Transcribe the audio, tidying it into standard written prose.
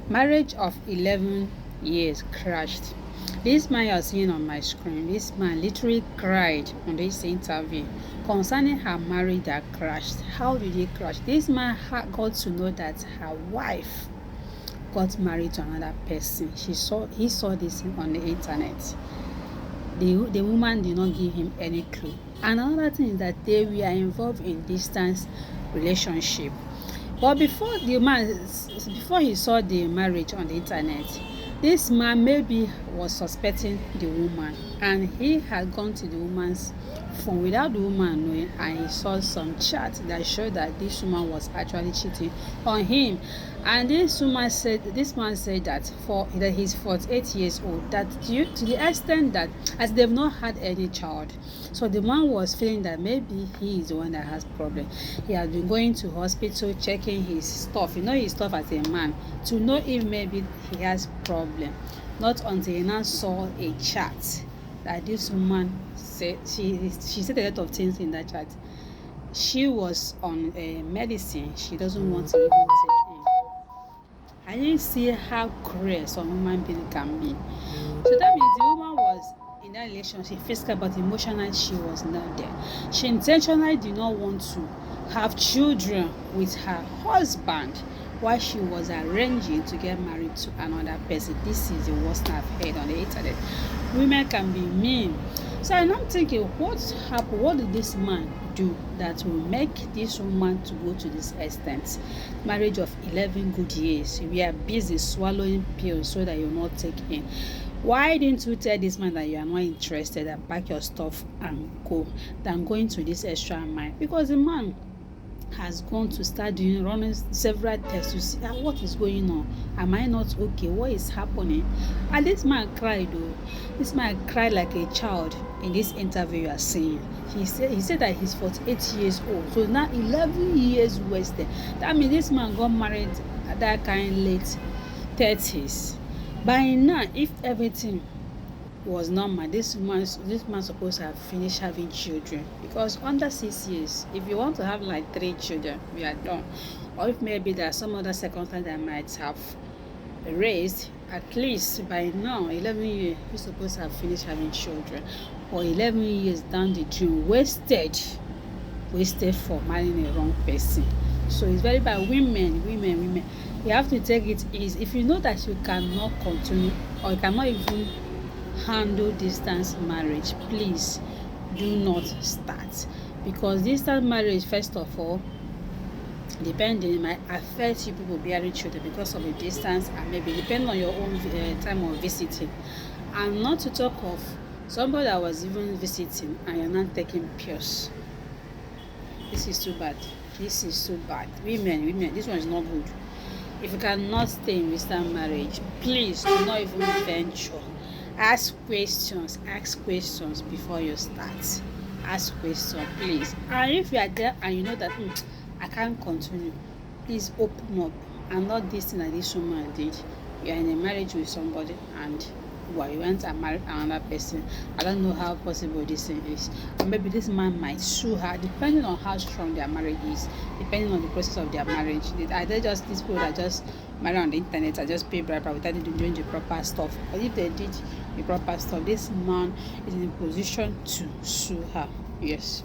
Marriage of 11 years crashed. This man you're seeing on my screen, this man literally cried on this interview concerning her marriage that crashed. How did it crash? This man got to know that her wife got married to another person. He saw this on the internet. The woman did not give him any clue. And another thing is that they were involved in distance relationship. But before he saw the marriage on the internet, this man maybe was suspecting the woman, and he had gone to the woman's phone without the woman knowing, and he saw some chat that showed that this woman was actually cheating on him. And this man said that he's 48 years old, that due to the extent that as they've not had any child, so the man was feeling that maybe he is the one that has problem. He has been going to hospital, checking his stuff, his stuff as a man, to know if maybe he has problem. Not until he now saw a chat that this woman said, she said a lot of things in that chat. She was on medicine she doesn't want to even take in. I didn't see how cruel some human being can be. So that means the woman was in that relationship physically, but emotionally she was not there. She intentionally did not want to have children with her husband while she was arranging to get married to another person. This is the worst I've heard on the internet. Women can be mean. So I'm not thinking, what happened? What did this man do that will make this woman to go to this extent? Marriage of 11 good years. We are busy swallowing pills so that you're not taking. Why didn't you tell this man that you are not interested and pack your stuff and go than going to this extra mile? Because the man has gone to start running several tests to see what is going on. Am I not okay? What is happening? And this man cried though. This man cried like a child in this interview you are seeing. He said that he's 48 years old. So now 11 years wasted. That means this man got married at that kind late 30s. By now, if everything was normal, this man supposed to have finished having children, because under 6 years, if you want to have like 3 children, we are done. Or if maybe there are some other circumstances that might have raised, at least by now 11 years you're supposed to have finished having children. Or 11 years down the drain, wasted for marrying the wrong person. So it's very bad. Women, you have to take it easy. If you know that you cannot continue or you cannot even handle distance marriage, please do not start, because distance marriage, first of all, depending, might affect you people bearing children because of the distance, and maybe depending on your own time of visiting. And not to talk of somebody that was even visiting and you're not taking pills. This is too bad. Women, this one is not good. If you cannot stay in distance marriage, please do not even venture. Ask questions before you start. Ask questions, please. And if you are there and you know that I can't continue, please open up, and not this thing that this woman did. You are in a marriage with somebody and you went and married another person. I don't know how possible this thing is. Or maybe this man might sue her, depending on how strong their marriage is, depending on the process of their marriage. Are they just these people that just marry on the internet and just pay bribe without doing the proper stuff? But if they did the proper stuff, this man is in a position to sue her. Yes.